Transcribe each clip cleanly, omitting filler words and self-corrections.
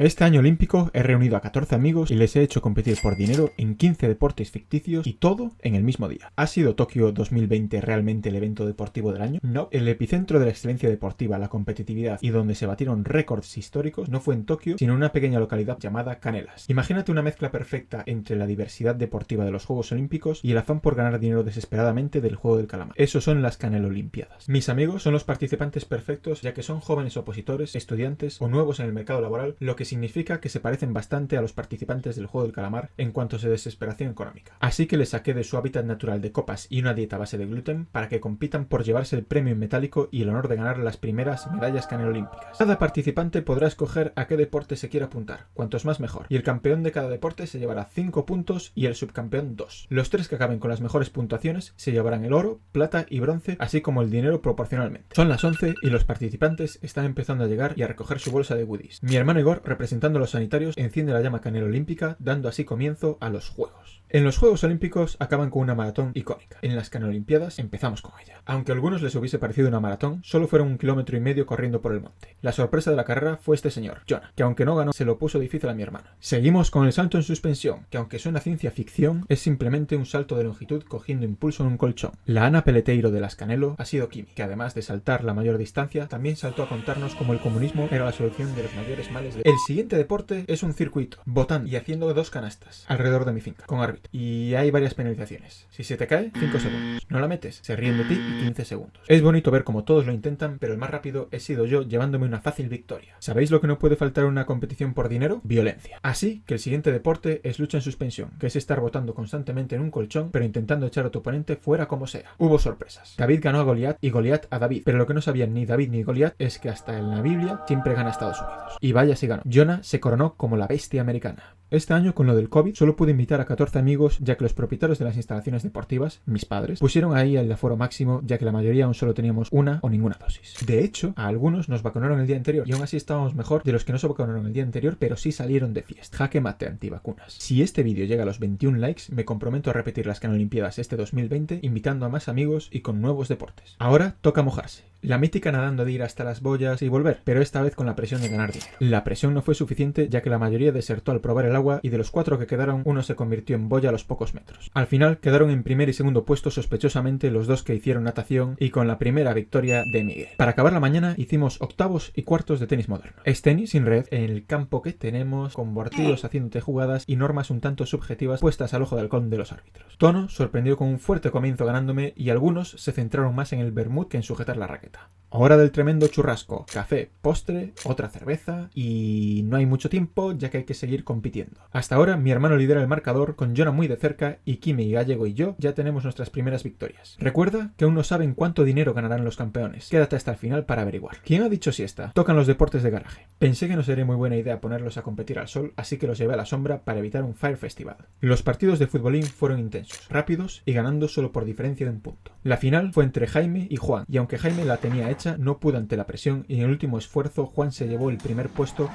Este año olímpico he reunido a 14 amigos y les he hecho competir por dinero en 15 deportes ficticios y todo en el mismo día. ¿Ha sido Tokio 2020 realmente el evento deportivo del año? No. El epicentro de la excelencia deportiva, la competitividad y donde se batieron récords históricos no fue en Tokio, sino en una pequeña localidad llamada Canelas. Imagínate una mezcla perfecta entre la diversidad deportiva de los Juegos Olímpicos y el afán por ganar dinero desesperadamente del juego del calamar. Eso son las Canelolimpiadas. Mis amigos son los participantes perfectos ya que son jóvenes opositores, estudiantes o nuevos en el mercado laboral, lo que significa que se parecen bastante a los participantes del juego del calamar en cuanto a su desesperación económica. Así que les saqué de su hábitat natural de copas y una dieta a base de gluten para que compitan por llevarse el premio en metálico y el honor de ganar las primeras medallas canelolímpicas. Cada participante podrá escoger a qué deporte se quiere apuntar, cuantos más mejor, y el campeón de cada deporte se llevará 5 puntos y el subcampeón 2. Los 3 que acaben con las mejores puntuaciones se llevarán el oro, plata y bronce, así como el dinero proporcionalmente. Son las 11 y los participantes están empezando a llegar y a recoger su bolsa de goodies. Mi hermano Igor, representando a los sanitarios, enciende la llama canelolímpica, dando así comienzo a los Juegos. En los Juegos Olímpicos acaban con una maratón icónica. En las Canelolimpiadas empezamos con ella. Aunque a algunos les hubiese parecido una maratón, solo fueron 1,5 km corriendo por el monte. La sorpresa de la carrera fue este señor, Jonah, que aunque no ganó, se lo puso difícil a mi hermano. Seguimos con el salto en suspensión, que aunque suena ciencia ficción, es simplemente un salto de longitud cogiendo impulso en un colchón. La Ana Peleteiro de las Canelo ha sido Kimi, que además de saltar la mayor distancia, también saltó a contarnos cómo el comunismo era la solución de los mayores males de... El siguiente deporte es un circuito, botando y haciendo 2 canastas alrededor de mi finca, con árbitro. Y hay varias penalizaciones. Si se te cae, 5 segundos. No la metes, se ríen de ti y 15 segundos. Es bonito ver cómo todos lo intentan, pero el más rápido he sido yo llevándome una fácil victoria. ¿Sabéis lo que no puede faltar en una competición por dinero? Violencia. Así que el siguiente deporte es lucha en suspensión, que es estar botando constantemente en un colchón, pero intentando echar a tu oponente fuera como sea. Hubo sorpresas. David ganó a Goliat y Goliat a David, pero lo que no sabían ni David ni Goliat es que hasta en la Biblia siempre gana Estados Unidos. Y vaya si ganó. Jonah se coronó como la bestia americana. Este año, con lo del COVID, solo pude invitar a 14 amigos, ya que los propietarios de las instalaciones deportivas, mis padres, pusieron ahí el aforo máximo, ya que la mayoría aún solo teníamos una o ninguna dosis. De hecho, a algunos nos vacunaron el día anterior, y aún así estábamos mejor de los que no se vacunaron el día anterior, pero sí salieron de fiesta. Jaque mate antivacunas. Si este vídeo llega a los 21 likes, me comprometo a repetir las Canelolimpiadas este 2020, invitando a más amigos y con nuevos deportes. Ahora toca mojarse. La mítica nadando de ir hasta las boyas y volver, pero esta vez con la presión de ganar dinero. La presión no fue suficiente, ya que la mayoría desertó al probar el agua y de los 4 que quedaron, uno se convirtió en boya a los pocos metros. Al final quedaron en primer y segundo puesto sospechosamente los 2 que hicieron natación y con la primera victoria de Miguel. Para acabar la mañana hicimos octavos y cuartos de tenis moderno. Es tenis sin red en el campo que tenemos, con partidos haciéndote jugadas y normas un tanto subjetivas puestas al ojo de halcón de los árbitros. Tono sorprendió con un fuerte comienzo ganándome y algunos se centraron más en el vermut que en sujetar la raqueta. Hora del tremendo churrasco, café, postre, otra cerveza y no hay mucho tiempo ya que hay que seguir compitiendo. Hasta ahora mi hermano lidera el marcador con Jonah muy de cerca y Kimi, Gallego y yo ya tenemos nuestras primeras victorias. Recuerda que aún no saben cuánto dinero ganarán los campeones. Quédate hasta el final para averiguar. ¿Quién ha dicho siesta? Tocan los deportes de garaje. Pensé que no sería muy buena idea ponerlos a competir al sol, así que los llevé a la sombra para evitar un Fire Festival. Los partidos de futbolín fueron intensos, rápidos y ganando solo por diferencia de un punto. La final fue entre Jaime y Juan, y aunque Jaime la tenía hecha, no pudo ante la presión y en el último esfuerzo Juan se llevó el primer puesto.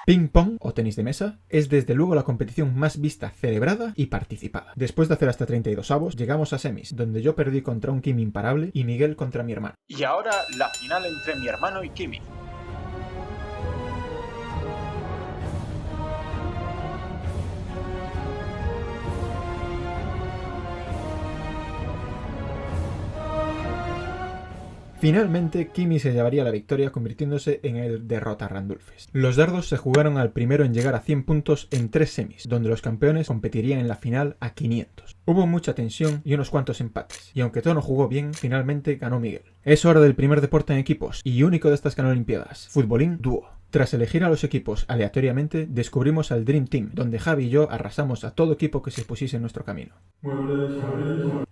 Ping pong o tenis de mesa es desde luego la competición más vista, celebrada y participada. Después de hacer hasta 32 avos, llegamos a semis, donde yo perdí contra un Kimi imparable y Miguel contra mi hermano. Y ahora la final entre mi hermano y Kimi. Finalmente, Kimi se llevaría la victoria convirtiéndose en el derrota Randulfes. Los dardos se jugaron al primero en llegar a 100 puntos en 3 semis, donde los campeones competirían en la final a 500. Hubo mucha tensión y unos cuantos empates, y aunque Tono jugó bien, finalmente ganó Miguel. Es hora del primer deporte en equipos, y único de estas Canelolimpiadas, futbolín dúo. Tras elegir a los equipos aleatoriamente, descubrimos al Dream Team, donde Javi y yo arrasamos a todo equipo que se pusiese en nuestro camino.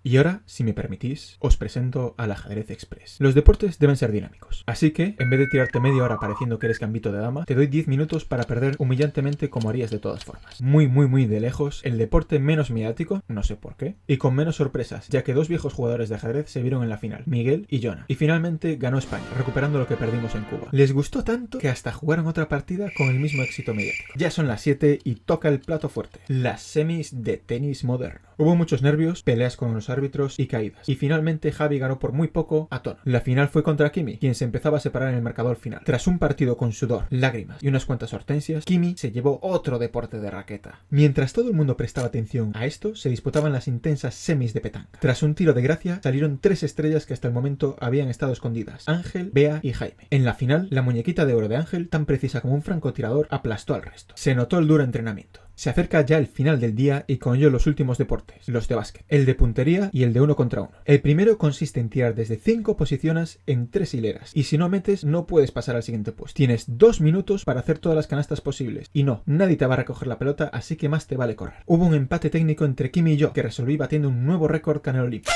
Y ahora, si me permitís, os presento al Ajedrez Express. Los deportes deben ser dinámicos, así que, en vez de tirarte media hora pareciendo que eres gambito de dama, te doy 10 minutos para perder humillantemente como harías de todas formas. Muy de lejos, el deporte menos mediático, no sé por qué, y con menos sorpresas, ya que 2 viejos jugadores de ajedrez se vieron en la final, Miguel y Jonah. Y finalmente ganó España, recuperando lo que perdimos en Cuba. Les gustó tanto que hasta jugaron otra partida con el mismo éxito mediático. Ya son las 7 y toca el plato fuerte, las semis de tenis moderno. Hubo muchos nervios, peleas con los árbitros y caídas. Y finalmente Javi ganó por muy poco a Tono. La final fue contra Kimi, quien se empezaba a separar en el marcador final. Tras un partido con sudor, lágrimas y unas cuantas hortensias, Kimi se llevó otro deporte de raqueta. Mientras todo el mundo prestaba atención a esto, se disputaban las intensas semis de petanca. Tras un tiro de gracia, salieron 3 estrellas que hasta el momento habían estado escondidas: Ángel, Bea y Jaime. En la final, la muñequita de oro de Ángel, tan precisa como un francotirador, aplastó al resto. Se notó el duro entrenamiento. Se acerca ya el final del día y con ello los últimos deportes, los de básquet, el de puntería y el de 1 contra 1. El primero consiste en tirar desde 5 posiciones en 3 hileras, y si no metes no puedes pasar al siguiente puesto. Tienes 2 minutos para hacer todas las canastas posibles, y no, nadie te va a recoger la pelota, así que más te vale correr. Hubo un empate técnico entre Kimi y yo, que resolví batiendo un nuevo récord Canal Olímpico.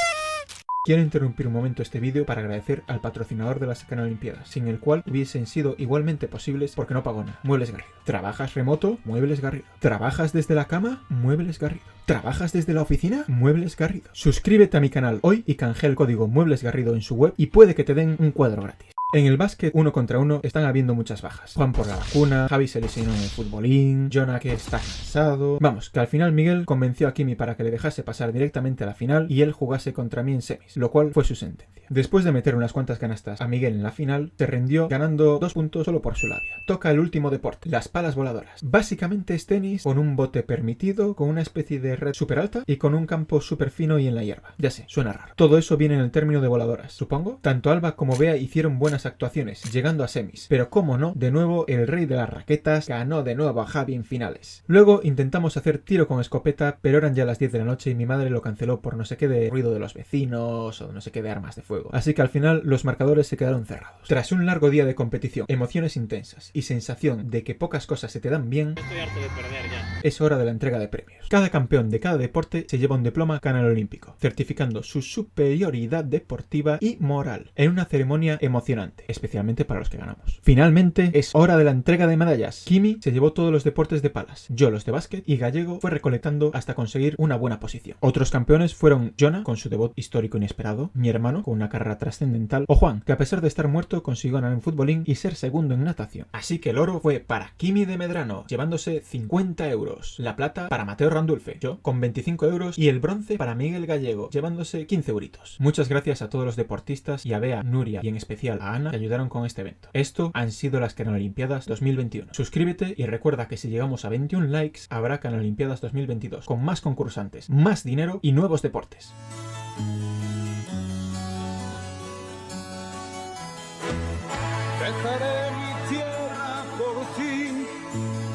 Quiero interrumpir un momento este vídeo para agradecer al patrocinador de las Canal Olimpiadas, sin el cual hubiesen sido igualmente posibles porque no pagó nada. Muebles Garrido. ¿Trabajas remoto? Muebles Garrido. ¿Trabajas desde la cama? Muebles Garrido. ¿Trabajas desde la oficina? Muebles Garrido. Suscríbete a mi canal hoy y canjea el código Muebles Garrido en su web y puede que te den un cuadro gratis. En el básquet 1 contra 1 están habiendo muchas bajas. Juan por la vacuna, Javi se lesionó en el futbolín, Jonah que está cansado... Vamos, que al final Miguel convenció a Kimi para que le dejase pasar directamente a la final y él jugase contra mí en semis, lo cual fue su sentencia. Después de meter unas cuantas canastas a Miguel en la final, se rindió ganando 2 puntos solo por su labia. Toca el último deporte, las palas voladoras. Básicamente es tenis con un bote permitido, con una especie de red súper alta y con un campo súper fino y en la hierba. Ya sé, suena raro. Todo eso viene en el término de voladoras, supongo. Tanto Alba como Bea hicieron buenas actuaciones, llegando a semis. Pero cómo no, de nuevo el rey de las raquetas ganó de nuevo a Javi en finales. Luego intentamos hacer tiro con escopeta, pero eran ya las 10 de la noche y mi madre lo canceló por no sé qué de ruido de los vecinos o no sé qué de armas de fuego. Así que al final los marcadores se quedaron cerrados. Tras un largo día de competición, emociones intensas y sensación de que pocas cosas se te dan bien, Estoy harto de perder ya. es hora de la entrega de premios. Cada campeón de cada deporte se lleva un diploma Canal Olímpico, certificando su superioridad deportiva y moral, en una ceremonia emocionante, especialmente para los que ganamos. Finalmente, es hora de la entrega de medallas. Kimi se llevó todos los deportes de palas, yo los de básquet y Gallego fue recolectando hasta conseguir una buena posición. Otros campeones fueron Jonah, con su debut histórico inesperado, mi hermano, con una carrera trascendental, o Juan, que a pesar de estar muerto consiguió ganar en futbolín y ser segundo en natación. Así que el oro fue para Kimi de Medrano, llevándose 50 euros. La plata para Mateo Randulfe, yo, con 25 euros, y el bronce para Miguel Gallego, llevándose 15 euritos. Muchas gracias a todos los deportistas y a Bea, Nuria y en especial a Ana que ayudaron con este evento. Esto han sido las Canal Olimpiadas 2021. Suscríbete y recuerda que si llegamos a 21 likes habrá Canal Olimpiadas 2022, con más concursantes, más dinero y nuevos deportes. Dejaré mi tierra por ti,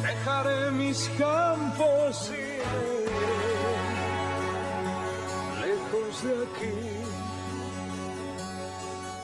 dejaré mis campos y lejos de aquí.